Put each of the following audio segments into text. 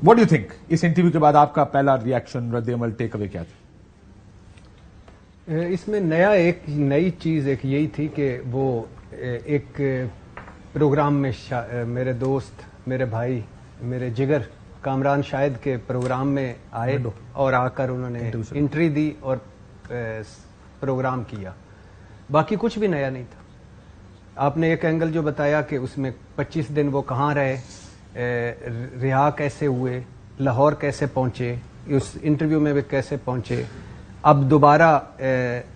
What do you think? اس interview کے بعد آپ کا پہلا ریئیکشن، رد عمل، ٹیک اوے کیا تھا؟ اس میں نئی چیز ایک یہی تھی کہ وہ ایک پروگرام میں میرے دوست، میرے بھائی، میرے جگر کامران شاہد کے پروگرام میں آئے اور آ کر انہوں نے انٹری دی اور پروگرام کیا. باقی کچھ بھی نیا نہیں تھا. آپ نے ایک اینگل جو بتایا کہ اس میں 25 دن وہ کہاں رہے، رہا کیسے ہوئے، لاہور کیسے پہنچے، اس انٹرویو میں بھی کیسے پہنچے. اب دوبارہ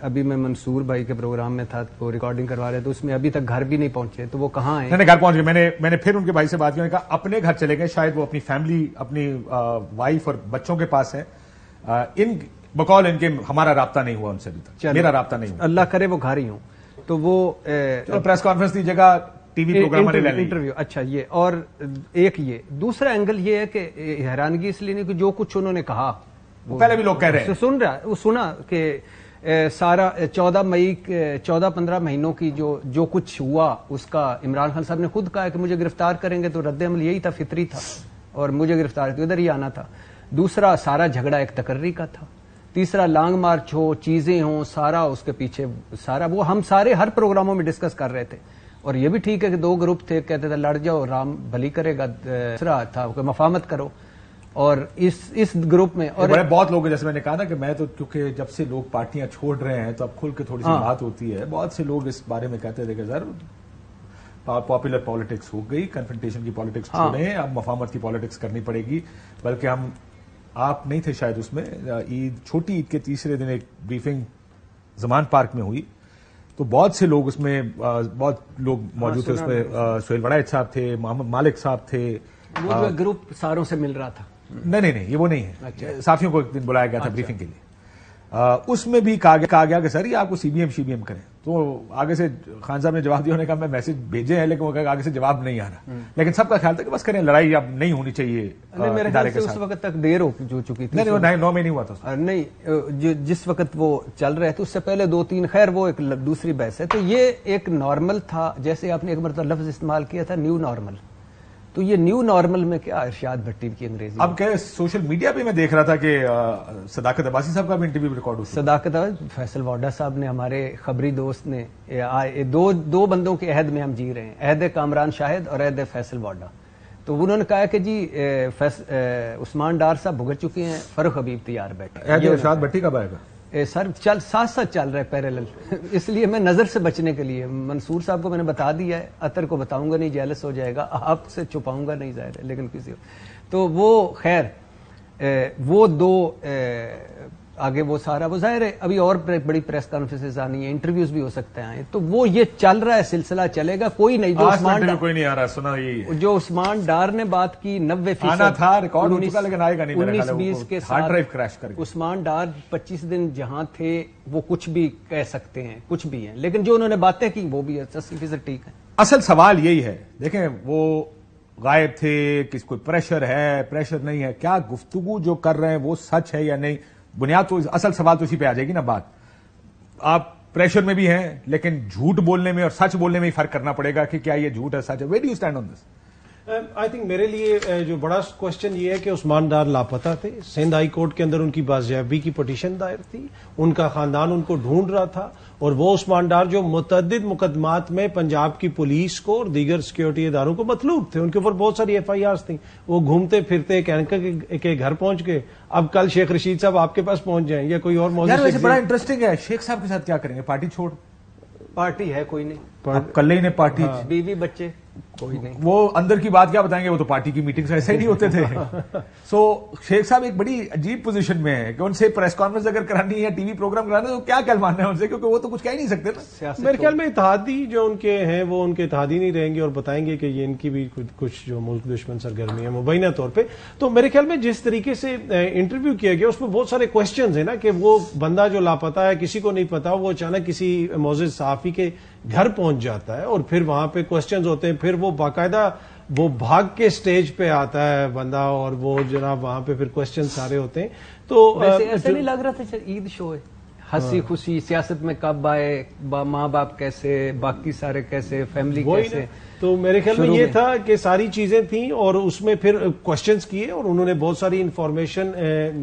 ابھی میں منصور بھائی کے پروگرام میں تھا، وہ ریکارڈنگ کروا رہے تھے، اس میں ابھی تک گھر بھی نہیں پہنچے، تو وہ کہاں ہیں؟ گھر پہنچ گئے. میں نے پھر ان کے بھائی سے بات کی، کہا اپنے گھر چلے گئے، شاید وہ اپنی فیملی، اپنی وائف اور بچوں کے پاس ہے. ان بقول ان کے ہمارا رابطہ نہیں ہوا ان سے ابھی تک، میرا رابطہ نہیں ہوا. اللہ کرے وہ گھر ہی ہوں. تو وہ پریس کانفرنس دی جگہ ٹی وی پروگرام انٹرویو. اچھا، یہ اور ایک یہ دوسرا اینگل یہ ہے کہ حیرانگی اس لیے نہیں کہ جو کچھ انہوں نے کہا پہلے بھی لوگ کہہ رہے ہیں، سنا کہ سارا 14-15 مہینوں کی جو کچھ ہوا اس کا عمران خان صاحب نے خود کہا کہ مجھے گرفتار کریں گے تو رد عمل یہی تھا، فطری تھا، اور مجھے گرفتار ادھر ہی آنا تھا. دوسرا سارا جھگڑا ایک تقرری کا تھا. تیسرا لانگ مارچ ہو، چیزیں ہوں، سارا اس کے پیچھے سارا وہ ہم سارے ہر پروگراموں میں ڈسکس کر رہے تھے. اور یہ بھی ٹھیک ہے کہ 2 گروپ تھے، کہتے تھے لڑ جاؤ رام بھلی کرے گا، تیسرا تھا کہ مفاہمت کرو. اور اس گروپ میں اور بہت لوگ، جیسے میں نے کہا نا کہ میں تو کیونکہ جب سے لوگ پارٹیاں چھوڑ رہے ہیں تو اب کھل کے تھوڑی سی بات ہوتی ہے. بہت سے لوگ اس بارے میں کہتے تھے کہ سر پاپولر پالیٹکس ہو گئی، کنفرنٹیشن کی پالیٹکس چھوڑیں، اب مفاہمت کی پالیٹکس کرنی پڑے گی. بلکہ آپ نہیں تھے شاید اس میں، چھوٹی عید کے تیسرے دن ایک بریفنگ زمان پارک میں ہوئی تو بہت سے لوگ اس میں، بہت لوگ موجود تھے اس میں. سہیل وڑائچ صاحب تھے، محمد مالک صاحب تھے. وہ جو گروپ ساروں سے مل رہا تھا. نہیں یہ وہ نہیں ہے. صحافیوں کو ایک دن بلایا گیا تھا بریفنگ کے لیے. اس میں بھی کہا گیا کہ سر یہ آپ کو سی بی ایم کریں. تو آگے سے خان صاحب نے جواب دیا، انہوں نے کہا میں میسج بھیجے ہیں لیکن وہ آگے سے جواب نہیں آ رہا. لیکن سب کا خیال تھا کہ بس کریں، لڑائی اب نہیں ہونی چاہیے ادارے کے ساتھ. اس وقت تک دیر ہو چکی تھی. نہیں 9 میں نہیں ہوا تھا. نہیں، جس وقت وہ چل رہے تھے اس سے پہلے 2-3، خیر وہ ایک دوسری بحث ہے. تو یہ ایک نارمل تھا، جیسے آپ نے ایک مرتبہ لفظ استعمال کیا تھا نیو نارمل. تو یہ نیو نارمل میں کیا ارشاد بھٹی کی انگریزی اب کہ سوشل میڈیا پہ میں دیکھ رہا تھا کہ صداقت عباسی صاحب کا بھی انٹرویو ریکارڈ ہوا. صداقت فیصل واڈا صاحب نے، ہمارے خبری دوست نے، دو بندوں کے عہد میں ہم جی رہے ہیں، عہد کامران شاہد اور عہد فیصل واڈا. تو انہوں نے کہا کہ جی عثمان ڈار صاحب بھگت چکے ہیں، فاروق حبیب تیار بیٹھے. عہد ارشاد بھٹی کب آئے گا؟ سر ساتھ چل رہا ہے پیریلل. اس لیے میں نظر سے بچنے کے لیے منصور صاحب کو میں نے بتا دیا ہے، اطہر کو بتاؤں گا نہیں، جیلس ہو جائے گا، آپ سے چھپاؤں گا نہیں ظاہر ہے، لیکن کسی تو وہ خیر وہ دو آگے وہ سارا وہ ظاہر ہے ابھی اور بڑی پریس کانفرنسز آنی ہیں، انٹرویوز بھی ہو سکتے ہیں. تو وہ یہ چل رہا ہے، سلسلہ چلے گا. کوئی نہیں کوئی نہیں آ رہا. سنا جو عثمان ڈار نے بات کی 90% تھا ریکارڈ ہو چکا لیکن آئے گا نہیں. 19-20 کے ہارڈ ڈرائیو کریش کر گئی. عثمان ڈار 25 دن جہاں تھے وہ کچھ بھی کہہ سکتے ہیں، کچھ بھی ہیں، لیکن جو انہوں نے باتیں کی وہ بھی 80% ٹھیک ہے. اصل سوال یہی ہے، دیکھیں وہ غائب تھے، کس کوئی پریشر ہے، پریشر نہیں ہے، کیا گفتگو جو کر رہے ہیں وہ سچ ہے یا نہیں. بنیاد تو اصل سوال تو اسی پہ آ جائے گی نا بات. آپ پریشر میں بھی ہیں لیکن جھوٹ بولنے میں اور سچ بولنے میں ہی فرق کرنا پڑے گا کہ کیا یہ جھوٹ ہے سچ ہے. Where do you stand on this? I think میرے لیے جو بڑا کوشچن یہ ہے کہ عثمان ڈار لاپتہ تھے. سندھ ہائی کورٹ کے اندر ان کی بازیابی کی پٹیشن دائر تھی، ان کا خاندان ان کو ڈھونڈ رہا تھا، اور وہ عثمان ڈار جو متعدد مقدمات میں پنجاب کی پولیس کو اور دیگر سیکورٹی اداروں کو مطلوب تھے. ان کے اوپر بہت ساری FIRs تھیں. وہ گھومتے پھرتے کینکر کے گھر پہنچ گئے. اب کل شیخ رشید صاحب آپ کے پاس پہنچ جائیں یا کوئی اور موضوع. بڑا انٹرسٹنگ ہے، شیخ صاحب کے ساتھ کیا کریں گے؟ پارٹی چھوڑ، پارٹی ہے کوئی نہیں، کل ہی نے پارٹی، بیوی بچے کوئی نہیں. وہ اندر کی بات کیا بتائیں گے، وہ تو پارٹی کی میٹنگ سے ایسے ہی نہیں ہوتے تھے. سو شیخ صاحب ایک بڑی عجیب پوزیشن میں ہے کہ ان سے پریس کانفرنس اگر کرانی ہے یا ٹی وی پروگرام کرانا ہے تو کیا کہلوانا ہے ان سے، کیونکہ وہ تو کچھ کہہ نہیں سکتے نا. میرے خیال میں اتحادی جو ان کے ہیں وہ ان کے اتحادی نہیں رہیں گے اور بتائیں گے کہ یہ ان کی بھی کچھ جو ملک دشمن سرگرمی ہے مبینہ طور پہ. تو میرے خیال میں جس طریقے سے انٹرویو کیا گیا اس میں بہت سارے کوشچنز ہیں نا کہ وہ بندہ جو لاپتہ ہے، کسی کو نہیں پتا، وہ اچانک کسی معزز صحافی کے گھر پہنچ جاتا ہے اور پھر وہاں پہ کوشچنز ہوتے ہیں، پھر وہ باقاعدہ وہ بھاگ کے سٹیج پہ آتا ہے بندہ اور وہ جناب وہاں پہ پھر کوشچن سارے ہوتے ہیں. تو ایسا نہیں لگ رہا تھا عید شو ہے، ہنسی خوشی سیاست میں کب آئے, ماں باپ کیسے, باقی سارے کیسے, فیملی کیسے. تو میرے خیال میں یہ تھا کہ ساری چیزیں تھیں اور اس میں پھر کوشچنز کیے اور انہوں نے بہت ساری انفارمیشن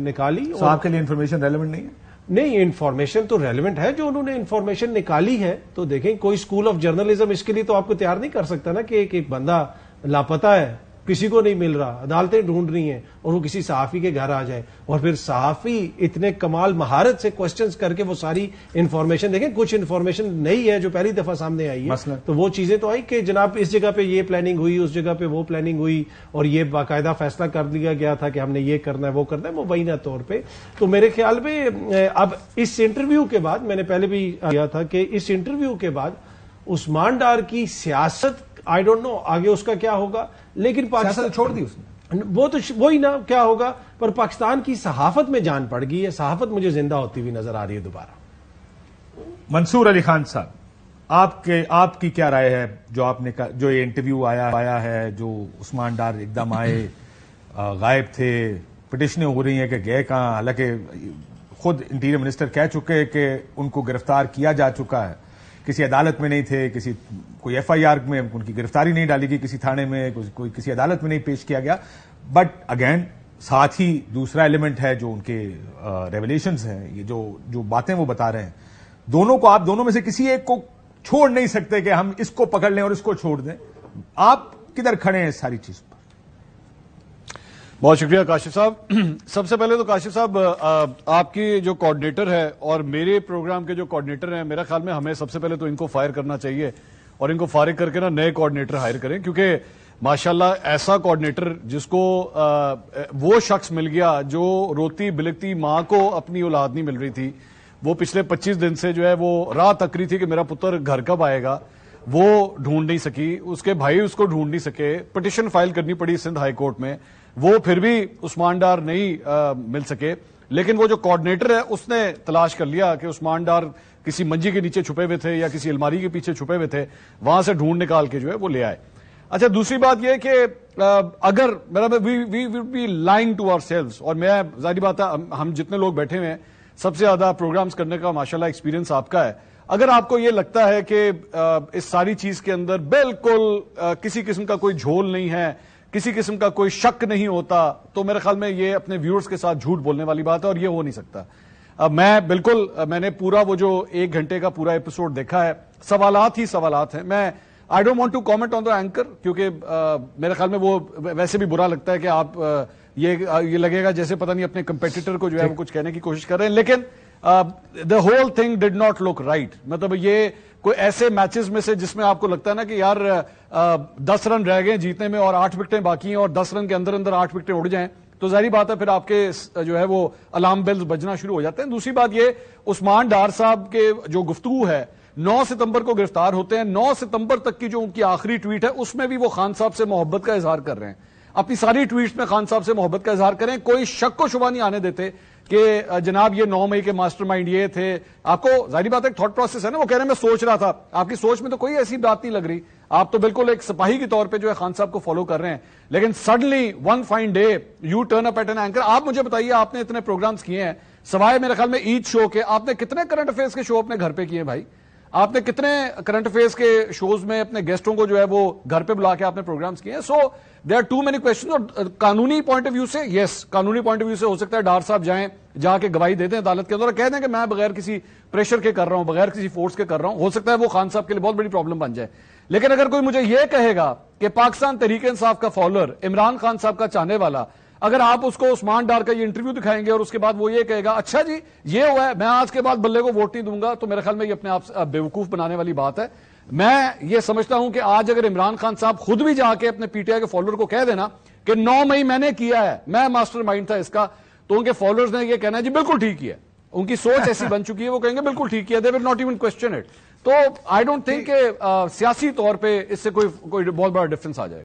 نکالی. آپ کے لیے انفارمیشن ریلیونٹ نہیں ہے؟ نہیں, انفارمیشن تو ریلیونٹ ہے. جو انہوں نے انفارمیشن نکالی ہے تو دیکھیں کوئی اسکول آف جرنلزم اس کے لیے تو آپ کو تیار نہیں کر سکتا نا کہ ایک بندہ لاپتہ ہے, کسی کو نہیں مل رہا, عدالتیں ڈھونڈ رہی ہیں, اور وہ کسی صحافی کے گھر آ جائے اور پھر صحافی اتنے کمال مہارت سے کوشچنز کر کے وہ ساری انفارمیشن. دیکھیں کچھ انفارمیشن نہیں ہے جو پہلی دفعہ سامنے آئی ہے, تو وہ چیزیں تو آئی کہ جناب اس جگہ پہ یہ پلاننگ ہوئی, اس جگہ پہ وہ پلاننگ ہوئی, اور یہ باقاعدہ فیصلہ کر لیا گیا تھا کہ ہم نے یہ کرنا ہے وہ کرنا ہے مبینہ طور پہ. تو میرے خیال میں اب اس انٹرویو کے بعد, میں نے پہلے بھی کیا تھا کہ اس انٹرویو کے بعد عثمان ڈار کی سیاست آئی ڈونٹ نو آگے اس کا کیا ہوگا, لیکن پاکستان چھوڑ دی اس نے, وہ تو وہی نا کیا ہوگا, پر پاکستان کی صحافت میں جان پڑ گئی ہے. صحافت مجھے زندہ ہوتی ہوئی نظر آ رہی ہے دوبارہ. منصور علی خان صاحب, آپ کی کیا رائے ہے جو آپ نے جو یہ انٹرویو آیا ہے, جو عثمان ڈار ایک دم آئے, غائب تھے, پٹیشنیں ہو رہی ہیں کہ گئے کہاں, حالانکہ خود انٹیریئر منسٹر کہہ چکے کہ ان کو گرفتار کیا جا چکا ہے, کسی عدالت میں نہیں تھے, کوئی ایف آئی آر میں ان کی گرفتاری نہیں ڈالی گئی کسی تھانے میں, کوئی کسی عدالت میں نہیں پیش کیا گیا. بٹ اگین ساتھ ہی دوسرا ایلیمنٹ ہے جو ان کے ریویلیشنز ہیں, یہ جو باتیں وہ بتا رہے ہیں, دونوں کو آپ دونوں میں سے کسی ایک کو چھوڑ نہیں سکتے کہ ہم اس کو پکڑ لیں اور اس کو چھوڑ دیں. آپ کدھر کھڑے ہیں اس ساری چیز پر؟ بہت شکریہ کاشف صاحب. سب سے پہلے تو کاشف صاحب آپ کی جو کوآرڈینیٹر ہے اور میرے پروگرام کے جو کوآرڈینیٹر ہیں, میرا خیال میں ہمیں سب سے پہلے تو ان کو فائر کرنا چاہیے اور ان کو فارغ کر کے نا نئے کوآرڈینیٹر ہائر کریں, کیونکہ ماشاءاللہ ایسا کوآرڈینیٹر جس کو وہ شخص مل گیا جو روتی بلکتی ماں کو اپنی اولاد نہیں مل رہی تھی, وہ پچھلے 25 دن سے جو ہے وہ راہ تک رہی تھی کہ میرا پتر گھر کب آئے گا, وہ ڈھونڈ نہیں سکی, اس کے بھائی اس کو ڈھونڈ نہیں سکے, پٹیشن فائل کرنی پڑی سندھ ہائی کورٹ میں, وہ پھر بھی عثمان ڈار نہیں مل سکے. لیکن وہ جو کوآرڈینیٹر ہے اس نے تلاش کر لیا کہ عثمان ڈار کسی منجی کے نیچے چھپے ہوئے تھے یا کسی الماری کے پیچھے چھپے ہوئے تھے, وہاں سے ڈھونڈ نکال کے جو ہے وہ لے آئے. اچھا, دوسری بات یہ کہ اگر we will be lying to ourselves, اور میں ظاہری بات ہے ہم جتنے لوگ بیٹھے ہوئے ہیں سب سے زیادہ پروگرامز کرنے کا ماشاءاللہ ایکسپیرینس آپ کا ہے. اگر آپ کو یہ لگتا ہے کہ اس ساری چیز کے اندر بالکل کسی قسم کا کوئی جھول نہیں ہے, کسی قسم کا کوئی شک نہیں ہوتا, تو میرے خیال میں یہ اپنے ویورز کے ساتھ جھوٹ بولنے والی بات ہے اور یہ ہو نہیں سکتا. میں نے پورا وہ جو 1 گھنٹے کا پورا ایپیسوڈ دیکھا ہے, سوالات ہی سوالات ہیں. میں I don't want to comment on the anchor, کیونکہ میرے خیال میں وہ ویسے بھی برا لگتا ہے کہ آپ یہ لگے گا جیسے پتہ نہیں اپنے کمپیٹیٹر کو جو ہے وہ کچھ کہنے کی کوشش کر رہے ہیں. لیکن the whole thing did not look right. مطلب یہ کوئی ایسے میچز میں سے جس میں آپ کو لگتا ہے نا کہ یار 10 رن رہ گئے جیتنے میں اور 8 وکٹیں باقی ہیں اور 10 رن کے اندر 8 وکٹیں اڑ جائیں, تو ظاہری بات ہے پھر آپ کے جو ہے وہ الارم بیلز بجنا شروع ہو جاتے ہیں. دوسری بات یہ, عثمان ڈار صاحب کے جو گفتگو ہے 9 ستمبر کو گرفتار ہوتے ہیں, 9 ستمبر تک کی جو ان کی آخری ٹویٹ ہے اس میں بھی وہ خان صاحب سے محبت کا اظہار کر رہے ہیں. اپنی ساری ٹویٹس میں خان صاحب سے محبت کا اظہار کریں, کوئی شک و شبہ نہیں آنے دیتے کہ جناب یہ 9 مئی کے ماسٹر مائنڈ یہ تھے. آپ کو ظاہری بات ہے ایک تھاٹ پروسیس ہے نا, وہ کہہ رہے ہیں میں سوچ رہا تھا, آپ کی سوچ میں تو کوئی ایسی بات نہیں لگ رہی, آپ تو بالکل ایک سپاہی کے طور پہ جو ہے خان صاحب کو فالو کر رہے ہیں. لیکن suddenly one fine day you turn up at an anchor. آپ مجھے بتائیے, آپ نے اتنے پروگرامز کیے ہیں سوائے میرے خیال میں عید شو کے, آپ نے کتنے کرنٹ افیئرس کے شو اپنے گھر پہ کیے بھائی؟ آپ نے کتنے کرنٹ افیئرس کے شوز میں اپنے گیسٹوں کو جو ہے وہ گھر پہ بلا کے آپ نے پروگرامز کیے ہیں؟ So there are too many questions. اور قانونی پوائنٹ آف ویو سے یس, قانونی پوائنٹ آف ویو سے ہو سکتا ہے ڈار صاحب جائیں, جا کے گواہی دے دیں عدالت کے اندر اور کہہ دیں کہ میں بغیر کسی پریشر کے کر رہا ہوں, بغیر کسی فورس کے کر رہا ہوں. ہو سکتا ہے وہ خان صاحب کے لیے بہت بڑی پرابلم بن جائے. لیکن اگر کوئی مجھے یہ کہے گا کہ پاکستان تحریک انصاف کا فالوور, عمران خان صاحب کا چاہنے والا, اگر آپ اس کو عثمان ڈار کا یہ انٹرویو دکھائیں گے اور اس کے بعد وہ یہ کہے گا اچھا جی یہ ہوا ہے, میں آج کے بعد بلے کو ووٹ نہیں دوں گا, تو میرے خیال میں یہ اپنے آپ بیوقوف بنانے والی بات ہے. میں یہ سمجھتا ہوں کہ آج اگر عمران خان صاحب خود بھی جا کے اپنے پی ٹی آئی کے فالوور کو کہہ دینا کہ 9 مئی میں نے کیا ہے, میں ماسٹر مائنڈ تھا اس کا, تو ان کے فالوورز نے یہ کہنا ہے جی بالکل ٹھیک کیا. ان کی سوچ ایسی بن چکی ہے, وہ کہیں گے بالکل ٹھیک کیا, they will not even question it. تو آئی ڈونٹ تھنک کہ سیاسی طور پہ اس سے کوئی بہت بڑا ڈفرنس آ جائے.